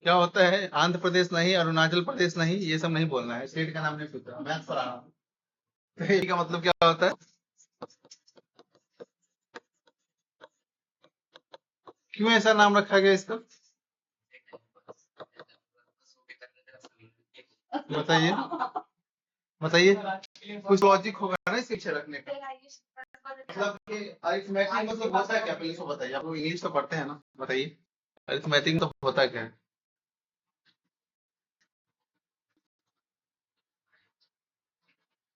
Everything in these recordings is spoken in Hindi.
क्या होता है, आंध्र प्रदेश नहीं, अरुणाचल प्रदेश नहीं, ये सब नहीं बोलना है, स्टेट का नाम नहीं पूछना, मैथ्स पढ़ा रहा हूँ। तो ये का मतलब क्या होता है, क्यों ऐसा नाम रखा गया इसका, बताइए बताइए, कुछ लॉजिक होगा ना इस पीछे रखने का, मतलब कि अरिथमेटिक मतलब होता है क्या, पहले इसको बताइए, आप लोग इंग्लिश तो पढ़ते हैं ना, बताइए अरिथमेटिक तो होता क्या है।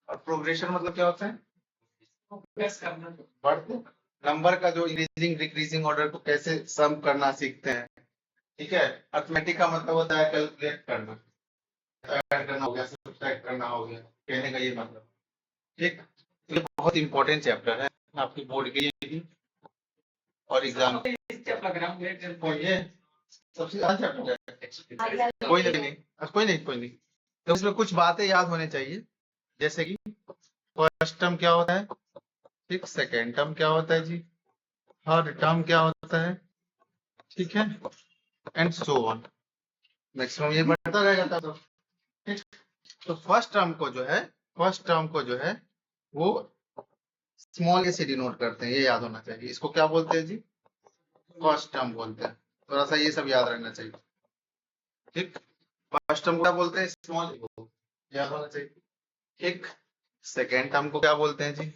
और प्रोग्रेशन मतलब क्या होता है, बढ़ते नंबर का जो इंक्रीजिंग डिक्रीजिंग ऑर्डर को कैसे सम करना सीखते हैं, ठीक है। अरिथमेटिक का मतलब होता है कैलकुलेट करना, ऐड करना हो गया, सब्ट्रैक्ट करना हो गया, कहने का ये मतलब, ठीक। तो ये बहुत इंपॉर्टेंट चैप्टर है आपकी बोर्ड के लिए भी और एग्जाम ये सबसे ज्यादा चैप्टर है, कोई नहीं, तो उसमें कुछ बातें याद होने चाहिए, जैसे कि फर्स्ट टर्म क्या होता है, ठीक, सेकेंड टर्म क्या होता है जी, थर्ड टर्म क्या होता है, ठीक है, एंड सो ऑन, मैक्सिमम ये बढ़ता रहेगा था, तो ठीक। तो फर्स्ट टर्म को जो है वो स्मॉल ए से डिनोट करते हैं, ये याद होना चाहिए, इसको क्या बोलते हैं जी, फर्स्ट टर्म बोलते हैं, थोड़ा सा ये सब याद रखना चाहिए, ठीक। फर्स्ट टर्म को क्या बोलते हैं, स्मॉल ए को याद होना चाहिए, ठीक। सेकेंड टर्म को क्या बोलते हैं जी,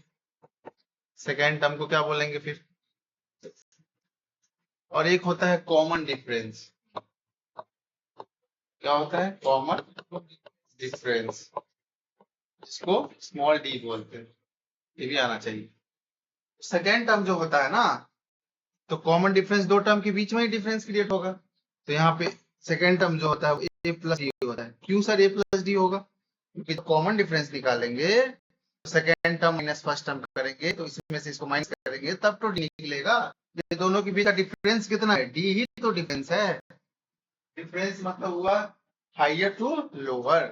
सेकेंड टर्म को क्या बोलेंगे फिर, और एक होता है कॉमन डिफरेंस, क्या होता है कॉमन डिफरेंस, जिसको स्मॉल डी बोलते हैं, ये भी आना चाहिए। सेकेंड टर्म जो होता है ना, तो कॉमन डिफरेंस दो टर्म के बीच में ही डिफरेंस क्रिएट होगा, तो यहाँ पे सेकेंड टर्म जो होता है ए प्लस डी होता है, क्यों सर ए प्लस डी होगा, क्योंकि कॉमन डिफरेंस निकालेंगे, second term minus first term करेंगे, तो इसमें से इसको माइनस करेंगे तब तो डी निकलेगा, ये दोनों के बीच का डिफरेंस कितना है, डी ही तो डिफरेंस है, डिफरेंस मतलब हुआ हाइयर टू लोअर,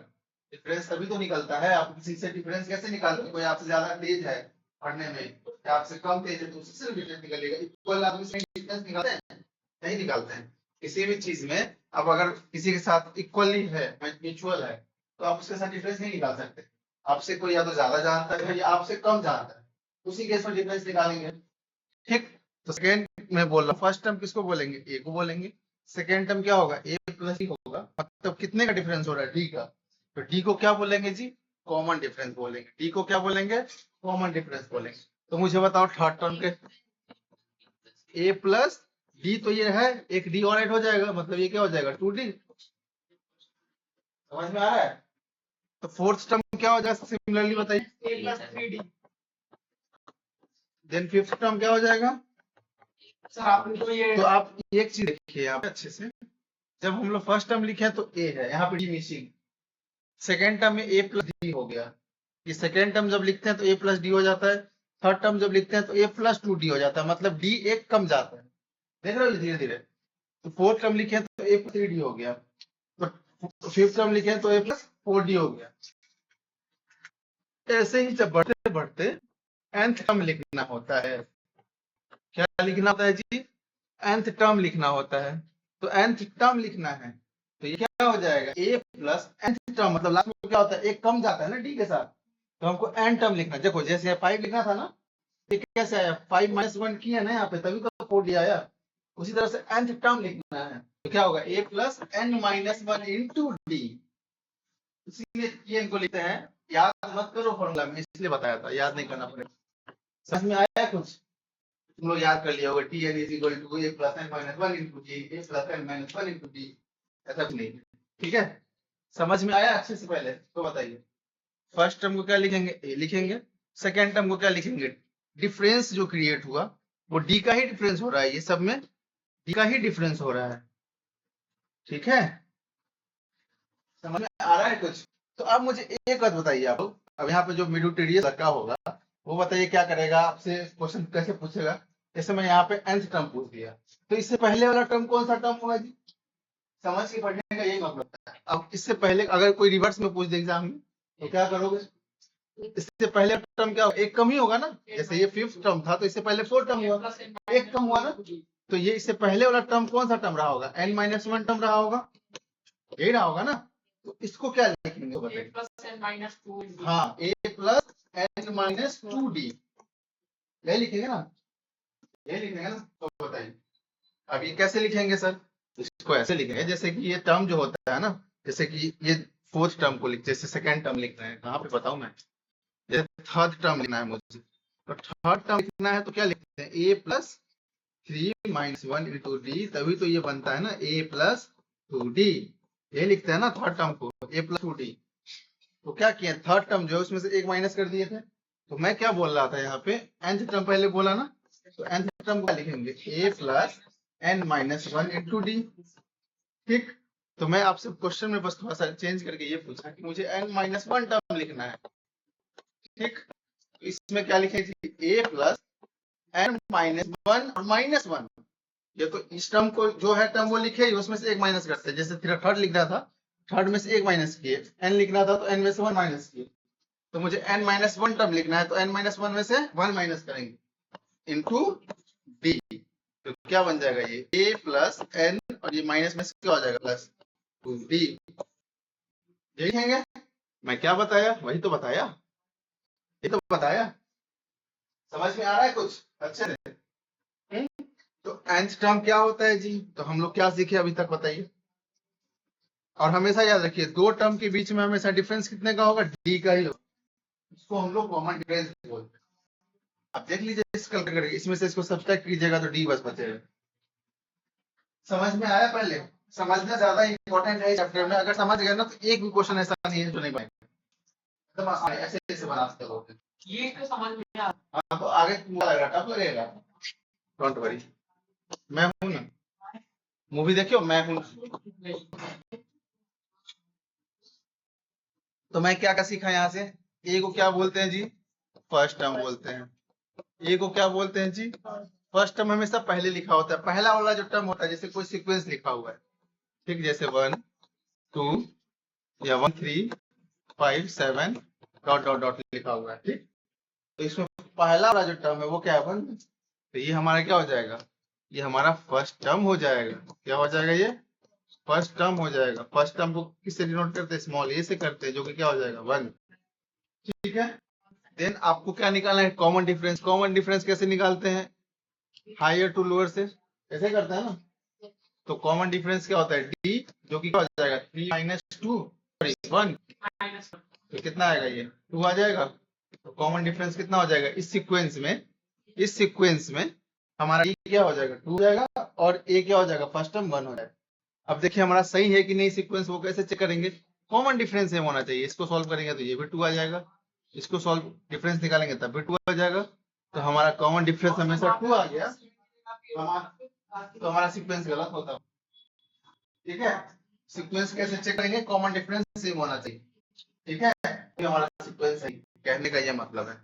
डिफरेंस तभी तो निकलता है, आप किसी से डिफरेंस कैसे निकालते हैं, कोई आपसे ज्यादा तेज है पढ़ने में या आपसे कम तेज है, तो उसी से डिफरेंस निकलेगा, इक्वल आदमी से डिफरेंस निकालते हैं, नहीं निकालते हैं, किसी भी चीज में अब अगर किसी के साथ इक्वली है, म्यूचुअल है, तो आप उसके साथ डिफरेंस नहीं निकाल सकते, आपसे कोई या तो ज्यादा जानता है या आपसे कम जानता है, उसी केस में डिफरेंस निकालेंगे, ठीक। तो सेकेंड में बोल रहा हूँ, फर्स्ट टर्म किसको बोलेंगे, ए को बोलेंगे, सेकेंड टर्म क्या होगा, ए प्लस डी होगा, मतलब कितने का डिफरेंस हो रहा है, डी का, तो डी को क्या बोलेंगे जी, कॉमन डिफरेंस बोलेंगे, डी को क्या बोलेंगे, कॉमन डिफरेंस बोलेंगे। तो मुझे बताओ थर्ड टर्म के, ए प्लस डी तो ये है, एक डी और ऐड हो जाएगा, मतलब ये क्या हो जाएगा, टू डी, समझ में आ रहा है। तो फोर्थ टर्म क्या हो जाएगा, सिमिलरली बताइए, A plus three D, then fifth term क्या हो जाएगा, सर आपने तो ये, तो आप एक चीज देखिए आप अच्छे से, जब हम लोग फर्स्ट टर्म लिखे तो ए है, यहाँ पे डी मिसिंग, सेकेंड टर्म में ए प्लस डी हो गया, ये सेकेंड टर्म जब लिखते हैं तो ए प्लस डी हो जाता है, थर्ड टर्म जब लिखते हैं तो ए प्लस टू डी हो जाता है, मतलब डी एक कम जाता है, देख रहे हो धीरे धीरे। तो फोर्थ टर्म लिखे तो ए प्लस थ्री डी हो गया, तो फिफ्थ टर्म लिखे तो ए प्लस फोर डी हो गया, ऐसे ही जब बढ़ते बढ़ते nth टर्म लिखना होता है, क्या लिखना होता है जी, nth टर्म लिखना होता है, तो nth टर्म लिखना है, तो ये क्या हो जाएगा, a प्लस nth टर्म, मतलब लास्ट में क्या होता है, एक कम जाता है ना d के साथ, तो हमको n टर्म लिखना है, देखो जैसे 5 लिखना था ना, ये कैसे आया, 5 माइनस 1 किया ना यहाँ पे, तभी तो 4 डी आया, उसी तरह से nth टर्म लिखना है, तो क्या होगा, a plus n minus 1 into D, इसीलिए ये इनको लिखते हैं, याद मत करो फॉर्मूला में, इसलिए बताया था, याद नहीं करना पड़ेगा, समझ में आया कुछ, तुम लोग याद कर लिया होगा, T n is equal to a plus n minus one into d, A plus n minus one into d, ऐसा कुछ नहीं, ठीक है, समझ में आया अच्छे से, पहले तो बताइए, फर्स्ट टर्म को क्या लिखेंगे, ए लिखेंगे, सेकेंड टर्म को क्या लिखेंगे, डिफरेंस जो क्रिएट हुआ वो डी का ही डिफरेंस हो रहा है, ये सब में डी का ही डिफरेंस हो रहा है, ठीक है, समझ में आ रहा है कुछ। तो अब मुझे एक बात बताइए आप लोग, अब यहाँ पे जो मिडोटेरियस लड़का होगा वो बताइए क्या करेगा, आपसे क्वेश्चन कैसे पूछेगा, जैसे मैं यहाँ पे nth टर्म पूछ दिया, तो इससे पहले वाला टर्म कौन सा टर्म होगा जी, समझ के पढ़ने का यही मतलब है। अब इससे पहले अगर कोई रिवर्स में पूछ दे एग्जाम में तो क्या करोगे, इससे पहले टर्म क्या होगा, एक कम ही होगा ना, जैसे ये फिफ्थ टर्म था तो इससे पहले फोर्थ टर्म हुआ, एक कम हुआ ना, तो ये इससे पहले वाला टर्म कौन सा टर्म रहा होगा, n माइनस वन टर्म रहा होगा, यही ना होगा ना, तो इसको क्या लिखेंगे बताइए? a+n-2d। हाँ, a plus n minus 2d, यही लिखेंगे ना, यही लिखेंगे ना। तो बताइए अब ये कैसे लिखेंगे सर? इसको ऐसे लिखेंगे जैसे कि ये टर्म जो होता है ना, जैसे कि ये फोर्थ टर्म को लिख, जैसे सेकेंड टर्म लिखना है, कहाँ पे बताऊं मैं, जैसे थर्ड टर्म लिखना है मुझे, तो थर्ड टर्म लिखना है तो क्या लिखते हैं? a plus 3 minus 1 into D, तभी तो ये बनता है ना a प्लस 2d, ये लिखते हैं ना थर्ड टर्म को, a प्लस 2d। तो क्या किया, थर्ड टर्म जो है उसमें से एक माइनस कर दिए थे। तो मैं क्या बोल रहा था यहाँ पे, nth टर्म पहले बोला ना, तो nth टर्म क्या लिखेंगे? a plus n minus 1 into D. ठीक, तो मैं आपसे क्वेश्चन में बस थोड़ा सा चेंज करके ये पूछा कि मुझे n माइनस 1 टर्म लिखना है। ठीक, तो इसमें क्या लिखेंगे? a प्लस n माइनस 1 और माइनस 1, ये तो इस टर्म को जो है टर्म वो लिखे, उसमें से एक माइनस करते हैं। जैसे थर्ड लिख रहा था, थर्ड में से एक माइनस किए, n लिखना था तो n में से 1 माइनस किए। तो मुझे n माइनस 1 टर्म लिखना है, तो n माइनस 1 में से 1 माइनस करेंगे इंटू डी। तो क्या बन जाएगा? ये a प्लस n और ये माइनस में से क्या हो जाएगा? Plus 2d। यही लिखेंगे। मैं क्या बताया? वही तो बताया, ये तो बताया। समझ में आ रहा है कुछ अच्छे से? तो nth टर्म क्या होता है जी? तो हम लोग क्या सीखे अभी तक बताइए? और हमेशा याद रखिए, दो टर्म के बीच में हमेशा डिफरेंस कितने का होगा? डी का ही होगा। इसको हम लोग कॉमन डिफरेंस बोलते हैं। अब देख लीजिए इस कैलकुलेट करके, इसमें से इसको सब्ट्रैक्ट कीजिएगा तो डी बस बचेगा। समझ में आया? पहले समझना ज्यादा इंपॉर्टेंट है चैप्टर में। अगर समझ गए ना तो एक भी क्वेश्चन ऐसा नहीं है जो नहीं पाएंगे, एकदम आसान है, ऐसे ऐसे बनाते लोग। ये तो समझ में आ हाँ, तो आगे क्या लगेगा? टफ लगेगा? डोंट वरी, मैं हूं ना। मूवी देखियो, मैं हूं। तो मैं क्या क्या सीखा यहाँ से? ए को क्या बोलते हैं जी? फर्स्ट टर्म बोलते हैं। ए को क्या बोलते हैं जी? फर्स्ट टर्म हमेशा पहले लिखा होता है, पहला वाला जो टर्म होता है, जैसे कोई सीक्वेंस लिखा हुआ है, ठीक, जैसे 1 2 या 1 3 5 7 डॉट डॉट डॉट लिखा हुआ है। ठीक, तो इसमें पहला वाला जो टर्म है वो क्या है? 1। तो ये हमारा क्या हो जाएगा? ये हमारा फर्स्ट टर्म हो जाएगा। क्या हो जाएगा? ये फर्स्ट टर्म हो जाएगा। फर्स्ट टर्म को किससे डिनोट करते हैं? स्मॉल ए से करते हैं, जो कि क्या हो जाएगा? 1। ठीक है, देन आपको क्या निकालना है? Common difference. कॉमन डिफरेंस कैसे निकालते हैं? हायर टू लोअर से ऐसे करते हैं ना। तो कॉमन डिफरेंस क्या होता है? डी, जो कि क्या हो जाएगा? 3 माइनस 2 सॉरी 1। तो कितना आएगा? ये 2 आ जाएगा। तो कॉमन डिफरेंस कितना हो जाएगा इस सीक्वेंस में? इस सीक्वेंस में हमारा ए क्या हो जाएगा? 2 हो जाएगा, और ए क्या हो जाएगा? फर्स्ट टर्म 1 हो जाएगा। अब देखिए हमारा सही है कि नहीं सीक्वेंस, वो कैसे चेक करेंगे? कॉमन डिफरेंस सेम होना चाहिए। इसको सॉल्व करेंगे तो ये भी 2 आ जाएगा, इसको सॉल्व डिफरेंस निकालेंगे तब भी 2 आ जाएगा। तो हमारा कॉमन डिफरेंस हमेशा 2 आ गया, तो हमारा सीक्वेंस गलत होता है। ठीक है, सीक्वेंस कैसे चेक करेंगे? कॉमन डिफरेंस सेम होना चाहिए। ठीक है, ये हमारा सीक्वेंस है, कहने का ये मतलब है।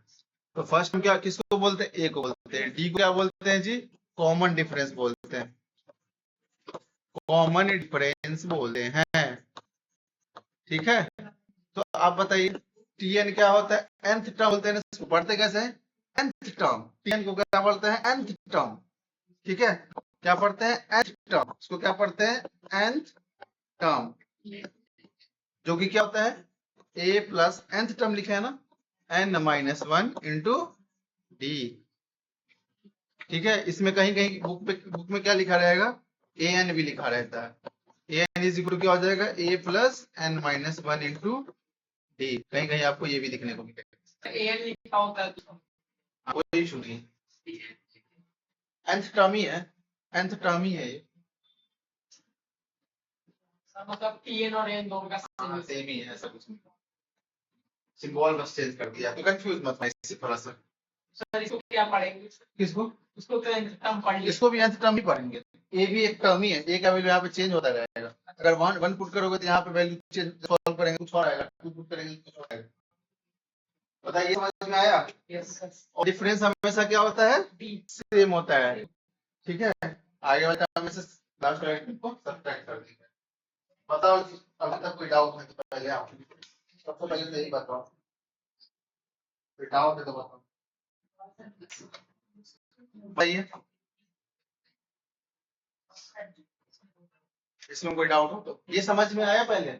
तो फर्स्ट हम क्या किसको बोलते हैं? ए को बोलते हैं। डी को क्या बोलते हैं जी? कॉमन डिफरेंस बोलते हैं, कॉमन डिफरेंस बोलते हैं। ठीक है, तो आप बताइए टीएन क्या होता है? nth टर्म बोलते हैं ना, इसको पढ़ते कैसे हैं? nth term. टीएन को क्या बोलते हैं? nth term. ठीक है, क्या पढ़ते हैं? nth term. इसको क्या पढ़ते हैं? nth टर्म, जो कि क्या होता है? a प्लस nth टर्म लिखे है ना, n माइनस 1 इंटू डी। ठीक है, इसमें कहीं कहीं बुक में क्या लिखा रहेगा? ए एन भी लिखा रहता है। ए एन इज इक्वल क्या हो जाएगा? a plus n minus 1 into d. कहीं कहीं आपको ये भी दिखने को मिलेगा। एन लिखा होता है तो कोई इशू नहीं, nth टर्म ही है, nth टर्म ही है ये। मतलब टीएन और एन दोनों का सेम ही है, ऐसा कुछ नहीं, सिंबल बस चेंज कर दिया। तो कंफ्यूज मत होइए इससे थोड़ा सा। सर इसको क्या पढ़ेंगे? किसको? इसको तो nth टर्म पढ़ लीजिए। इसको भी nth टर्म ही पढ़ेंगे। ए भी एक टर्म ही है, ए का वैल्यू यहाँ पे चेंज होता रहेगा। अगर 1 पुट करोगे तो यहाँ पे वैल्यू चेंज, सॉल्व करेंगे कुछ और आएगा, 2 पुट करेंगे कुछ और आएगा। बताइए समझ में आया? Yes sir. और डिफरेंस हमेशा क्या होता है? डी सेम होता है। ठीक है, आगे वाला हमेशा लास्ट वाले को सब्ट्रैक्ट कर देंगे। बताओ अभी तक कोई डाउट है तो पहले आप, सबसे पहले तो यही बताओ, कोई डाउट है तो बताओ। बताइए। इसमें कोई डाउट हो तो ये समझ में आया पहले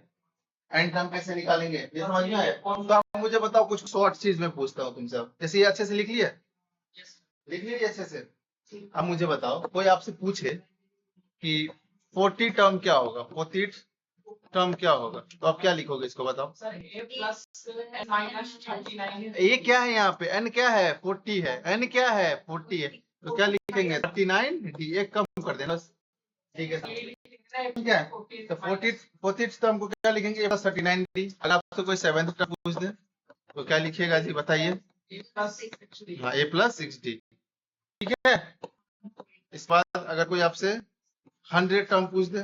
एंड टर्म कैसे निकालेंगे ये समझ में आया। तो आप मुझे बताओ कुछ शॉर्ट चीज में पूछता हूँ तुमसे अब। जैसे ये अच्छे से लिख लिया लिख लीजिए अच्छे से। अब मुझे बताओ कोई आपसे पूछे कि 40 टर्म क्या होगा 40 टर्म क्या होगा तो आप क्या लिखोगे इसको बताओ। Sir a plus n minus 39 ए क्या है यहाँ पे एन क्या है 40 है एन क्या है 40 है तो क्या लिखेंगे 39 डी एक कम कर देना बस। ठीक है सर क्या है तो 40 टर्म को क्या लिखेंगे प्लस 39 डी। अगर आपसे कोई 7th टर्म पूछ दे तो क्या लिखिएगा जी बताइए। a प्लस 6d हाँ ए प्लस 6d ठीक है। इस बार अगर कोई आपसे 100 टर्म पूछ दे a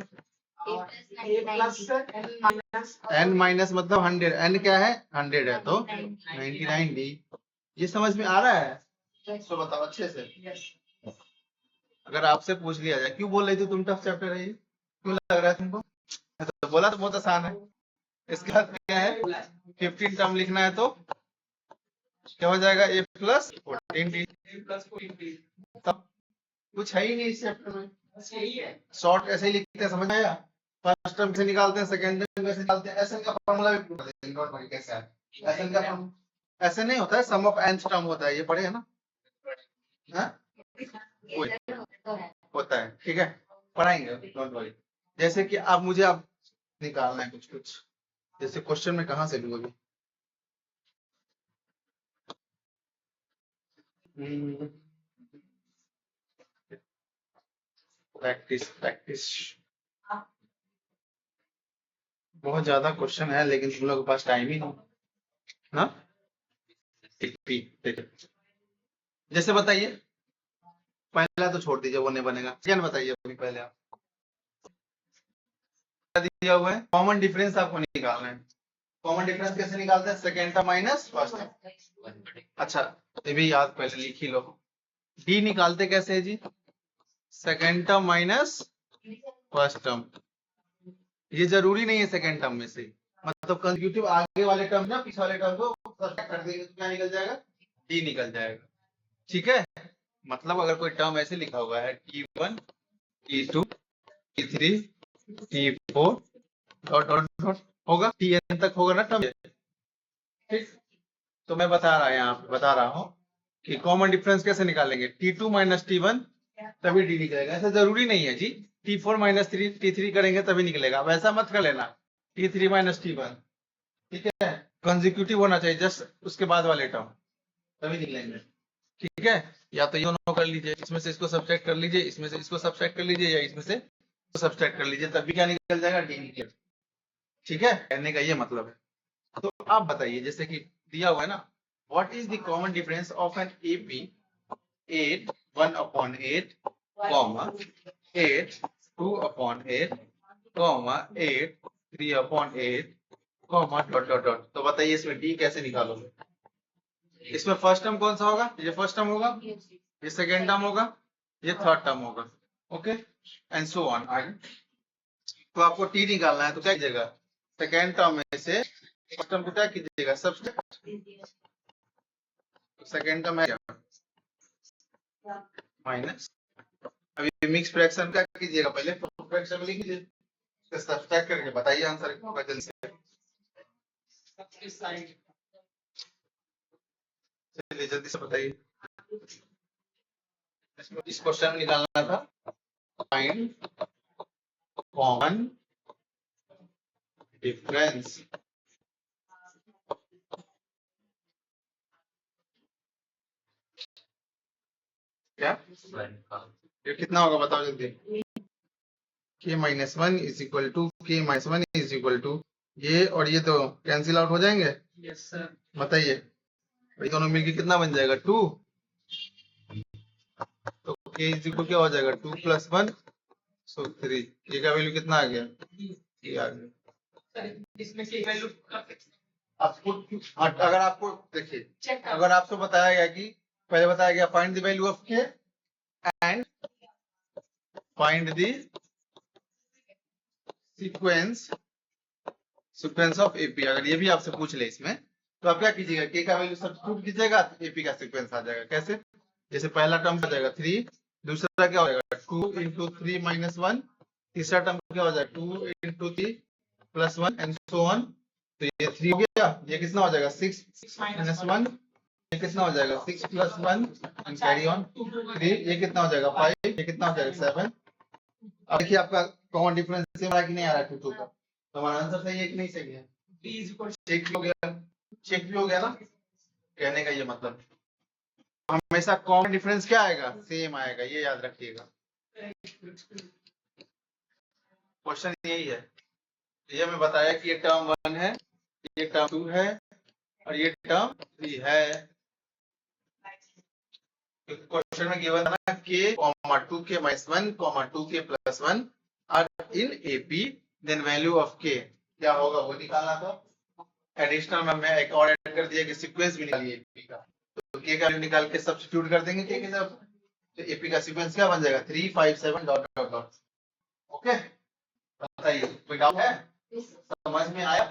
plus n minus n minus मतलब 100 एन क्या है 100 है तो 99 डी। ये समझ में आ रहा है तो बताओ अच्छे से। यस अगर आपसे पूछ लिया जाए क्यों बोल रही थी तुम टफ चैप्टर है ये क्यों लग रहा है तुमको तो बोला तो बहुत आसान है। इसके बाद क्या है 15 टर्म लिखना है तो क्या हो जाएगा A plus 14 D. a plus 14d तब कुछ है ही नहीं इस चैप्टर में बस यही है। शॉर्ट ऐसे ही लिखते हैं समझ में आया। फर्स्ट टर्म से निकालते हैं सेकंड टर्म कैसे निकालते हैं एसएन का फॉर्मूला भी बता देंगे डोंट वरी कैसे है एसएन का फॉर्मूला ऐसे नहीं होता है सम ऑफ nth टर्म होता है ये पढ़े है ना हाँ होता है ठीक है पढ़ाएंगे डोंट वरी। जैसे कि अब मुझे अब निकालना है कुछ जैसे क्वेश्चन में कहां से लूंगी प्रैक्टिस बहुत ज्यादा क्वेश्चन है लेकिन तुम लोगों के पास टाइम ही नहीं ना। ठीक जैसे बताइए पहला तो छोड़ दीजिए वो नहीं बनेगा सेकंड बताइए अभी पहले आप दिया हुआ है कॉमन डिफरेंस आपको निकालना है। कॉमन डिफरेंस कैसे निकालते हैं second term minus first term. अच्छा ये भी याद पहले लिख ही लो डी निकालते कैसे है जी second term minus first term. ये जरूरी नहीं है सेकंड टर्म में से मतलब कंसेक्यूटिव आगे वाले टर्म ना पीछे वाले टर्म को सब्ट्रैक्ट कर देंगे तो क्या निकल जाएगा डी निकल जाएगा ठीक है। मतलब अगर कोई टर्म ऐसे लिखा हुआ है T1 T2 T3 T4 dot dot dot होगा Tn तक होगा ना टर्म ठीक। तो मैं बता रहा हूँ कि कॉमन डिफरेंस कैसे निकालेंगे T2 माइनस T1 तभी डी निकलेगा। ऐसा जरूरी नहीं है जी T4 माइनस T3 करेंगे तभी निकलेगा वैसा मत कर लेना T3 माइनस T1 ठीक है कंसेक्यूटिव होना चाहिए जस्ट उसके बाद वाले टर्म तभी निकलेंगे ठीक है। या तो ये दोनों कर लीजिए इसमें से इसको सब्ट्रैक्ट कर लीजिए इसमें से इसको सब्ट्रैक्ट कर लीजिए या इसमें से सब्ट्रैक्ट कर लीजिए तभी क्या निकल जाएगा डी निकलेगा ठीक है। कहने का ये मतलब है। तो आप बताइए जैसे कि दिया हुआ है ना what is the common difference of an AP 8 1/8 comma 8 2/8 comma 8 3/8 comma dot dot dot. तो बताइए इसमें डी कैसे निकालोगे। इसमें फर्स्ट टर्म कौन सा होगा ये फर्स्ट टर्म होगा ये सेकेंड टर्म होगा ये थर्ड टर्म होगा ओके एंड सो ऑन आगे। तो आपको टी निकालना है तो क्या कीजिएगा सेकेंड टर्म में से फर्स्ट टर्म को क्या कीजिएगा सब्ट्रैक्ट सेकेंड टर्म है माइनस अभी मिक्स फ्रैक्शन क्या कीजिएगा पहले फ्रैक्शन लिख लीजिए सब्ट्रैक्ट करके बताइए आंसर क्या होगा जल्दी से। इस साइड चलिए जल्दी से बताइए इस क्वेश्चन में निकालना था फाइंड कॉमन डिफरेंस क्या ये कितना होगा बताओ जल्दी k minus 1 is equal to k minus 1 is equal to ये और ये तो कैंसिल आउट हो जाएंगे यस सर बताइए ये दोनों मिलके कितना बन जाएगा 2 तो k इज इक्वल क्या हो जाएगा 2 प्लस 1 सो 3 k का वैल्यू कितना आ गया ये आ गया। सर इसमें की वैल्यू आपको अगर आपको देखिए चेक कर अगर आपसे बताया गया कि पहले बताया गया find the value of k and find the sequence of AP अगर ये भी आपसे पूछ ले इसमें तो आप क्या कीजिएगा k का वैल्यू सब्स्टिट्यूट कीजिएगा तो एपी का सीक्वेंस आ जाएगा कैसे जैसे पहला टर्म आ जाएगा 3 दूसरा क्या हो जाएगा 2 × 3 - 1 तीसरा टर्म क्या हो जाएगा 2 into 3 plus 1 and so on। तो ये 3 हो गया, ये कितना हो जाएगा 6 6 minus 1, ये कितना हो जाएगा 6 plus 1 and carry on 3, ये कितना हो जाएगा 5, ये कितना हो जाएगा 7। अब देखिए आपका कॉमन डिफरेंस सेम आ रहा कि नहीं आ रहा 2 का, तो हमारा आंसर सही है कि नहीं सही है? B is equal चेक हो गया, चेक भी हो गया ना, कहने का ये मतलब हमेशा कॉमन डिफरेंस क्या आएगा, सेम आएगा, ये याद रखिएगा। क्वेश्चन यही है, ये हमें बताया कि ये टर्म 1 है, ये टर्म 2 है और ये टर्म 3 है। क्वेश्चन में गिवन है k, 2k - 1, 2k + 1 are in AP, then value of k क्या होगा वो निकालना था। एडिशनल में मैं एक और ऐड कर दिया कि सीक्वेंस भी निकालिए AP का, तो k का वैल्यू निकाल के सब्स्टिट्यूट कर देंगे k के साथ, तो AP का सीक्वेंस क्या बन जाएगा 3 5 7 डॉट डॉट डॉट। ओके, बताइए कोई डाउट है, समझ में आया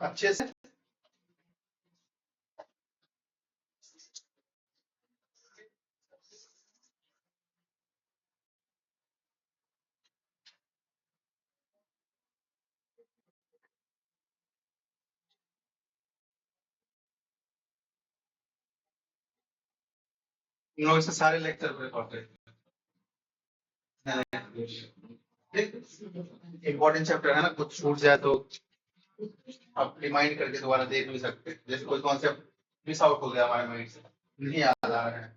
अच्छे से? इन लोगों से सारे लेक्चर रिकॉर्डेड इम्पोर्टेंट चैप्टर है ना, कुछ छूट जाए तो आप रिमाइंड करके दोबारा देख भी सकते हैं। जैसे कोई कॉन्सेप्ट मिस आउट हो गया हमारे माइंड से, नहीं याद आ रहा है,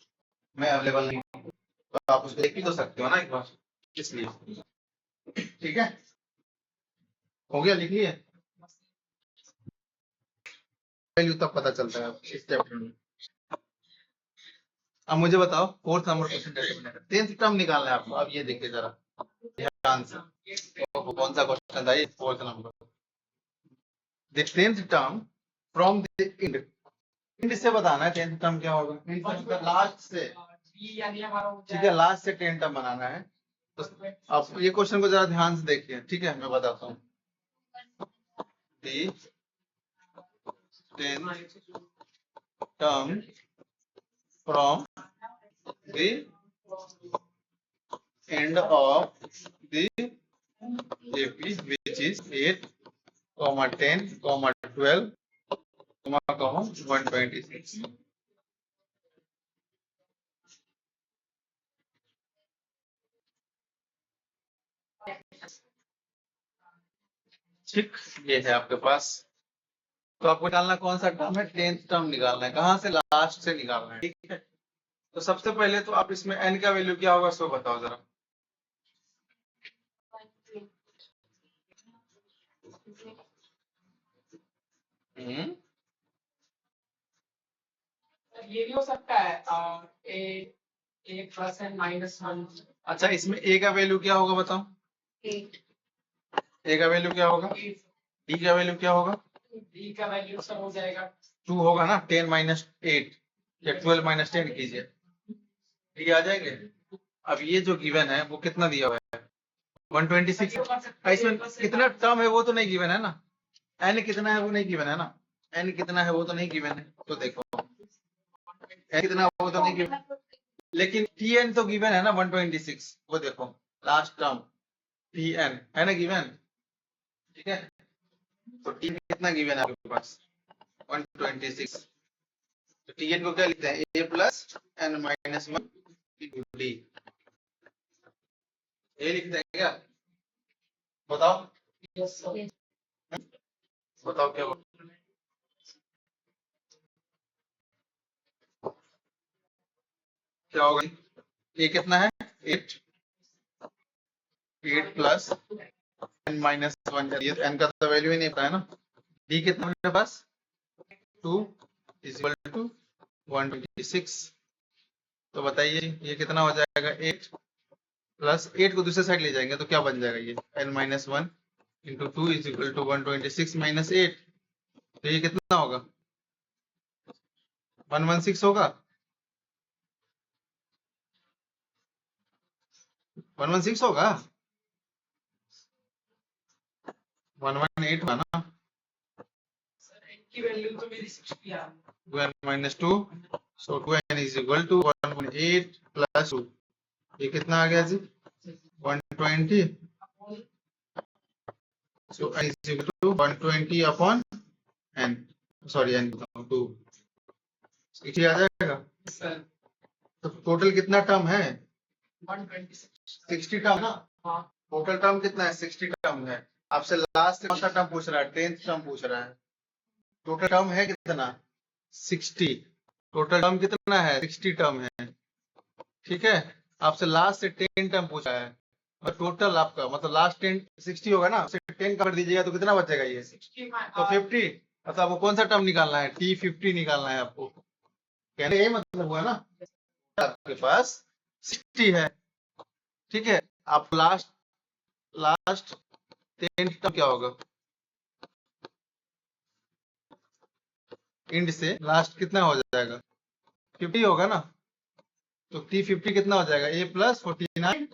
मैं अवेलेबल नहीं हूं, तो आप उसको देख भी तो सकते हो ना एक बार, इसलिए ठीक है। हो गया, लिख लिए, वैल्यू तब पता चलता है इस चैप्टर में। अब मुझे बताओ फोर्थ नंबर क्वेश्चन कैसे बनेगा, 10th टर्म निकालना है आपको। अब ये देखिए जरा ध्यान से, तो कौन सा क्वेश्चन था ये, fourth number. The 10th term from the end से बताना है 10th टर्म क्या होगा, इंड से मतलब लास्ट से, B यानी हमारा हो ठीक है, लास्ट से 10 टर्म बनाना है। तो आप ये क्वेश्चन को जरा ध्यान से देखिए, ठीक है, मैं बताता हूँ। The 10th term from the end of the AP, which is 8, 10, 12, 126. ठीक, ये है आपके पास। तो आपको निकालना कौन सा टर्म है, 10th टर्म निकालना है, कहां से, लास्ट से निकालना है, ठीक है। तो सबसे पहले तो आप इसमें n का वैल्यू क्या होगा सो बताओ जरा। ये भी हो सकता है a प्लस एंड -1। अच्छा, इसमें a का वैल्यू क्या होगा बताओ, 8 a का वैल्यू क्या होगा, d का वैल्यू क्या होगा, D का वैल्यू सब हो जाएगा 2 होगा ना, 10 - 8 या 12 - 10 कीजिए, d आ जाएंगे। अब ये जो गिवन है वो कितना दिया हुआ है 126, इसमें कितना टर्म है वो तो नहीं गिवन है ना, n कितना है वो नहीं गिवन है ना, n कितना है वो तो नहीं गिवन है, तो देखो n कितना है वो तो नहीं गिवन, लेकिन tn तो गिवन है ना 126, वो देखो लास्ट टर्म tn है ना गिवन, ठीक है। तो tn कितना गिवन है आपके पास 126, तो tn को क्या लिखते हैं a plus n minus 1 d, ये लिखते हैं क्या, बताओ बताओ क्या क्या होगा, ये कितना है 8 प्लस n माइनस 1, ये n का तो वैल्यू ही नहीं पता है ना, d कितना है मेरे पास 2 = 126, तो बताइए ये कितना हो जाएगा 8 प्लस 8 को दूसरे साइड ले जाएंगे तो क्या बन जाएगा ये n माइनस 1 इंटू 2 = 126 माइनस 8, तो ये कितना होगा 116 होगा, 116 होगा, 118 होगा ना, की वैल्यू तो मेरी 60 आ 2n minus 2, so 2n is equal to 1.8 plus 2, ये कितना आ गया जी 120 So n is equal to 120 upon n, sorry n 2, 60 आ जाएगा। सर तो टोटल कितना टर्म है? 126 60 टर्म ना। हाँ टोटल टर्म कितना है? 60 टर्म है। आपसे लास्ट कौन सा टर्म पूछ रहा है? 10th टर्म पूछ रहा है। टोटल टर्म है कितना? 60। टोटल टर्म कितना है? 60 टर्म है। ठीक है, आपसे लास्ट से 10 टर्म पूछा है और टोटल आपका मतलब लास्ट 10 60 होगा ना, उसे 10 कर दीजिएगा तो कितना बचेगा? ये 60 तो 50। मतलब आपको कौन सा टर्म निकालना है? T50 निकालना है आपको। कहने यही मतलब हुआ ना, आपके पास 60 है। ठीक है, आप लास्ट 10 टर्म क्या होगा? इंड से लास्ट कितना हो जाएगा? 50 होगा ना। तो T50 कितना हो जाएगा? A प्लस 49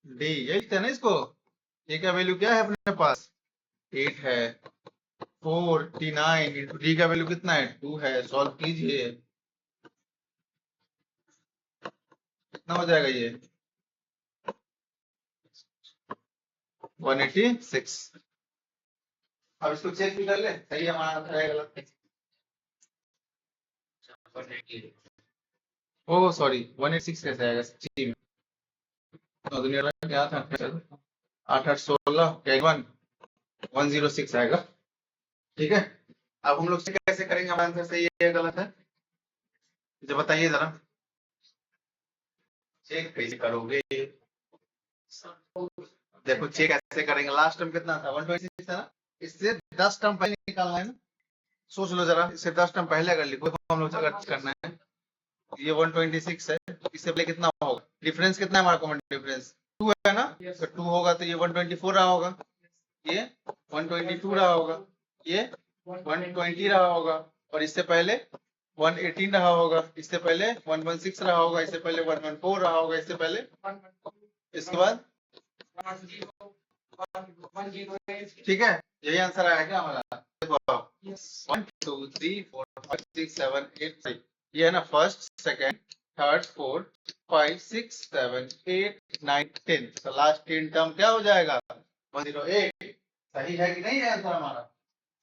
D, यही लिखते हैं ना इसको। ये का वैल्यू क्या है अपने पास? 8 है। 49 इंटू डी का वैल्यू कितना है? 2 है। सॉल्व कीजिए, कितना हो जाएगा ये? 186। अब इसको चेक भी कर ले, सही है हमारा आंसर है गलत है। ओह सॉरी, 186 कैसे आएगा जी में? तो दुनिया का क्या था? 8 8 16 1 106 आएगा। ठीक है, अब हम लोग चेक कैसे करेंगे हमारा आंसर सही है या गलत है? मुझे बताइए जरा, चेक कैसे करोगे? देखो चेक कैसे करेंगे। लास्ट टर्म कितना था? 126 था ना। इससे 10 टर्म पहले निकालना है ना। सोच लो जरा, इससे 10 टर्म पहले अगर लिखो तो हम लोग अगर करना है, ये 126 है, इससे पहले कितना होगा? डिफरेंस कितना है हमारा? कॉमन डिफरेंस 2 है ना। तो 2 होगा तो ये 124 रहा होगा, ये 122 रहा होगा, ये 120 रहा होगा, और इससे पहले 118 रहा होगा, इससे पहले 116 रहा होगा, इससे पहले 114 रहा होगा, इससे पहले, इसके बाद। ठीक है, यही आंसर आया क्या हमारा? देखो आप, 1 2 3 4 5 6 7 8 9, ये है ना फर्स्ट, सेकंड, थर्ड, फोर्थ, 5 6 7 8 9 10। तो लास्ट 10 टर्म क्या हो जाएगा? 108। सही है कि नहीं है आंसर हमारा?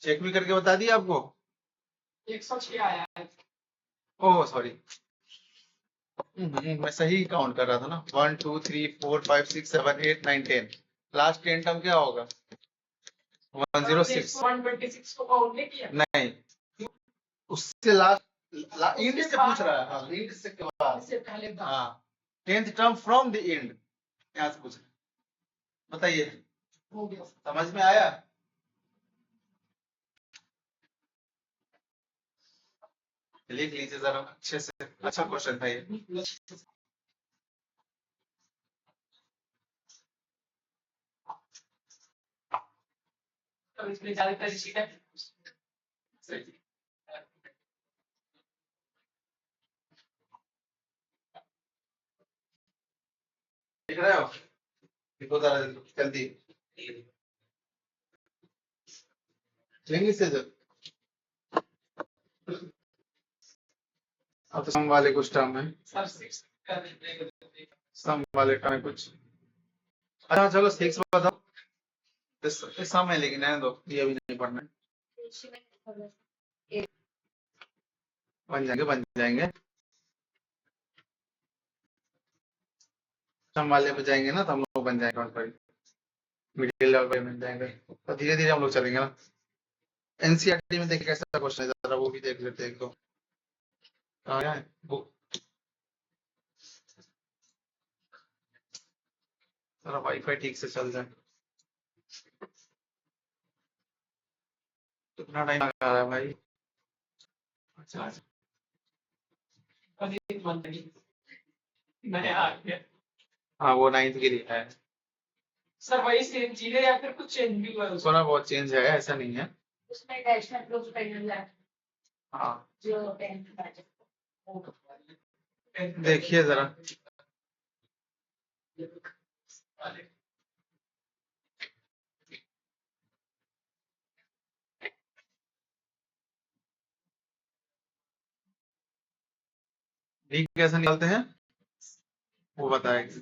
चेक भी करके बता दिया आपको। 106 आया है। ओह सॉरी, मैं सही काउंट कर रहा था ना। 1 2 3 4 5 6 7 8 9 10। लास्ट 10 टर्म क्या होगा? 106। 126 को काउंट नहीं किया। नहीं, उससे लास्ट इंड से पूछ रहा है। हाँ, इंड से के बाद। इससे पहले का हाँ, 10th term from the end, यहाँ से पूछ रहा है। बताइए, हो गया। समझ में आया? लिख लीजिए जरा अच्छे से, अच्छा क्वेश्चन था ये। अब इसमें ज्यादातर इसी का सही। लिख रहे हो? लिखो जरा जल्दी। इंग्लिश से जब अब तो सम वाले कुछ टर्म है, सर 6 कर देते सम वाले टर्म है कुछ। अच्छा चलो 6 बताओ। इस सम है लेकिन रहने दो, ये अभी नहीं पढ़ना है। बन जाएंगे। सम वाले पे जाएंगे ना तो हम लोग बन जाएंगे, और मिडिल लेवल पे बन जाएंगे, तो धीरे धीरे हम लोग चलेंगे ना। एनसीईआरटी में देखिए कैसा क्वेश्चन है, जरा वो भी देख लेते हैं एक दो। कहाँ है बुक? जरा वाईफाई ठीक से चल जाए। कितना टाइम लगा रहा है भाई? अच्छा कभी मन नहीं मैं आ गया। हाँ, वो 9th के लिए है। सर वही सेम चीज है या फिर कुछ चेंज भी हुआ है उसमें? थोड़ा बहुत चेंज है, ऐसा नहीं है। उसमें नेशनल ग्रुप पेन है हाँ, जो पेन देखिए जरा। डी कैसे निकालते हैं वो बताएंगे।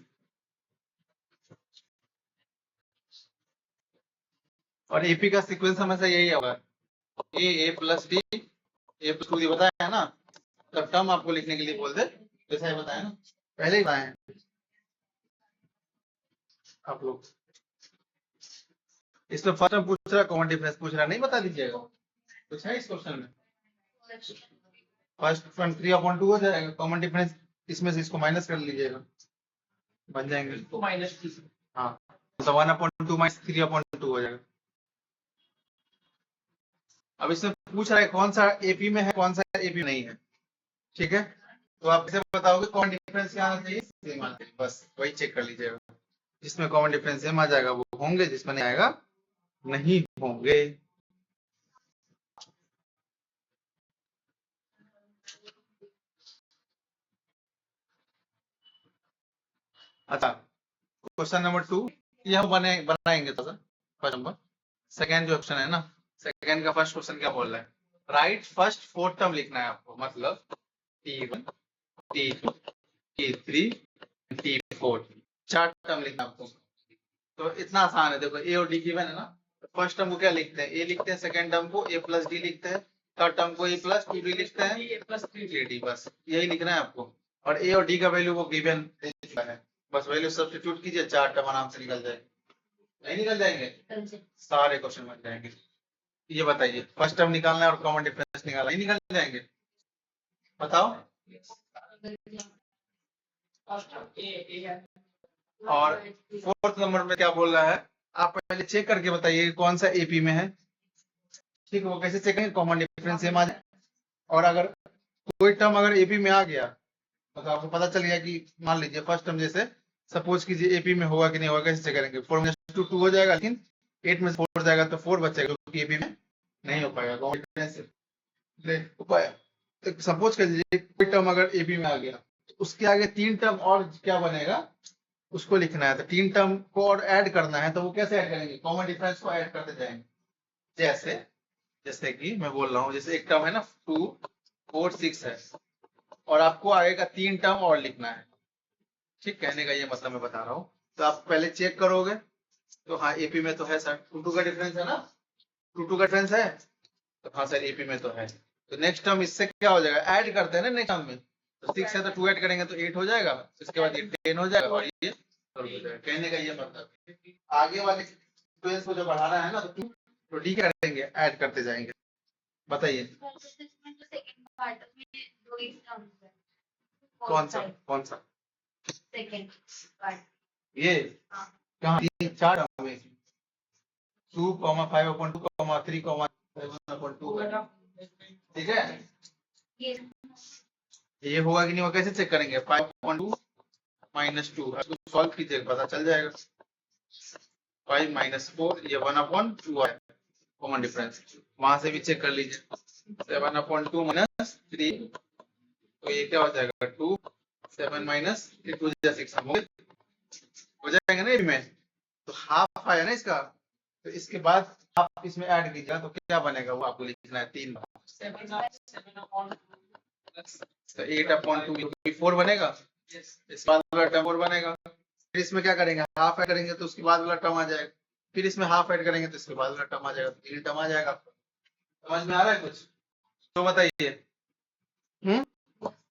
और एपी का सीक्वेंस हमेशा यही होगा, A plus D A plus two, ये बताया है ना। तब टर्म आपको लिखने के लिए बोल दे तो ऐसा ही बताया ना, पहले ही बताए हैं आप लोग। इसमें फर्स्ट टर्म पूछ रहा है, कॉमन डिफरेंस पूछ रहा है, नहीं बता दीजिएगा कुछ है इस क्वेश्चन में। फर्स्ट फ्रंट 3/2 हो जाएगा, कॉमन डिफरेंस इसमें से इसको माइनस कर लीजिएगा, बन जाएंगे तो माइनस 2 हाँ, तो 1/2 माइनस 3/2 हो जाएगा। अब इसमें पूछ रहा है कौन सा एपी में है कौन सा एपी नहीं है, ठीक है। तो आप इसे बताओगे कॉमन डिफरेंस क्या आना चाहिए, सेम आना चाहिए, बस वही चेक कर लीजिएगा। जिसमें कॉमन डिफरेंस सेम आ जाएगा वो होंगे, जिसमें नहीं आएगा नहीं होंगे। अच्छा, क्वेश्चन नंबर 2 ये हम बनाएंगे थोड़ा सा। फर्स्ट नंबर सेकेंड जो ऑप्शन है ना, सेकेंड का फर्स्ट क्वेश्चन क्या बोल रहा है, राइट फर्स्ट 4 टर्म लिखना है आपको, मतलब T1 T2 T3 T4 4 term लिखना है आपको। तो इतना आसान है, देखो ए और डी गिवन है ना, फर्स्ट टर्म को क्या लिखते हैं, ए लिखते हैं, सेकेंड टर्म को ए प्लस डी लिखते हैं, थर्ड टर्म को ए प्लस 2डी लिखते हैं, ए प्लस 3d, बस यही लिखना है आपको। और ए और डी का वैल्यू वो गिवन दे चुका है, बस वैल्यू सब्स्टिट्यूट कीजिए, 4 टर्म आराम से निकल जाएंगे। नहीं निकल जाएंगे, सारे क्वेश्चन बन जाएंगे। ये बताइए, फर्स्ट टर्म निकालना है और कॉमन डिफरेंस निकालना, नहीं निकल जाएंगे, बताओ। और फोर्थ नंबर में क्या बोल रहा है, आप पहले चेक करके बताइए कौन सा एपी में है, ठीक है। वो कैसे चेक करेंगे, कॉमन डिफरेंस सेम आ जाए, और अगर कोई टर्म अगर एपी में आ गया तो आपको पता चल गया कि मान लीजिए फर्स्ट टर्म जैसे सपोज कीजिए एपी में होगा कि नहीं होगा, कैसे चेक करेंगे, 4 - 2 हो जाएगा, लेकिन 8 में 4 जाएगा तो 4 बचेगा, क्योंकि एपी में नहीं हो पाएगा, कॉमन डिफरेंस ले हो पाया। तो सपोज कर लीजिए कोई टर्म अगर एपी में आ गया तो उसके आगे 3 टर्म और क्या बनेगा उसको लिखना है, तो 3 टर्म को और ऐड करना है, तो वो कैसे ऐड करेंगे, कॉमन डिफरेंस को ऐड करते जाएंगे। जैसे कि मैं बोल रहा हूँ, जैसे एक टर्म है ना 2 4 6 है, और आपको आगे का 3 टर्म और लिखना है, ठीक, कहने का ये मतलब मैं बता रहा हूँ। तो आप पहले चेक करोगे तो हाँ एपी में तो है सर, 2 का डिफरेंस है ना, 2 का डिफरेंस है, तो हाँ सर एपी में तो है। तो नेक्स्ट टर्म इससे क्या हो जाएगा, ऐड करते हैं ना नेक्स्ट टर्म में, तो 6 है तो 2 ऐड करेंगे तो 8 हो जाएगा, इसके बाद ये 10 हो जाएगा, और ये 12 हो जाएगा। कहने का ये मतलब है आगे वाले सीक्वेंस को जब बढ़ाना है ना तो डी करेंगे, ऐड करते जाएंगे। बताइए कौन सा सेकंड पार्ट ये कहाँ, 4 टर्म में 2, 5/2, 3, 7/2, ठीक है। ये होगा कि नहीं होगा कैसे चेक करेंगे, 5/2 - 2 सॉल्व कीजिए पता चल जाएगा, 5 - 4 ये 1/2 है कॉमन डिफरेंस, वहां से भी चेक कर लीजिए, 7/2 - 3 तो ये क्या हो जाएगा 2, 7 - 2 6 हो जाएगा ना इसमें, तो हाफ आया ना इसका, तो इसके बाद आप इसमें ऐड कीजिएगा तो क्या बनेगा वो आपको लिखना है 3 बार, 7/2 तो 8/2 4 बनेगा, इसके बाद वाला टर्म 4 बनेगा, फिर इसमें क्या करेंगे हाफ ऐड करेंगे तो उसके बाद वाला टर्म आ जाएगा, फिर इसमें हाफ ऐड करेंगे तो इसके बाद वाला टर्म आ जाएगा, तो 3 टर्म आ जाएगा। समझ में आ रहा है कुछ, तो बताइए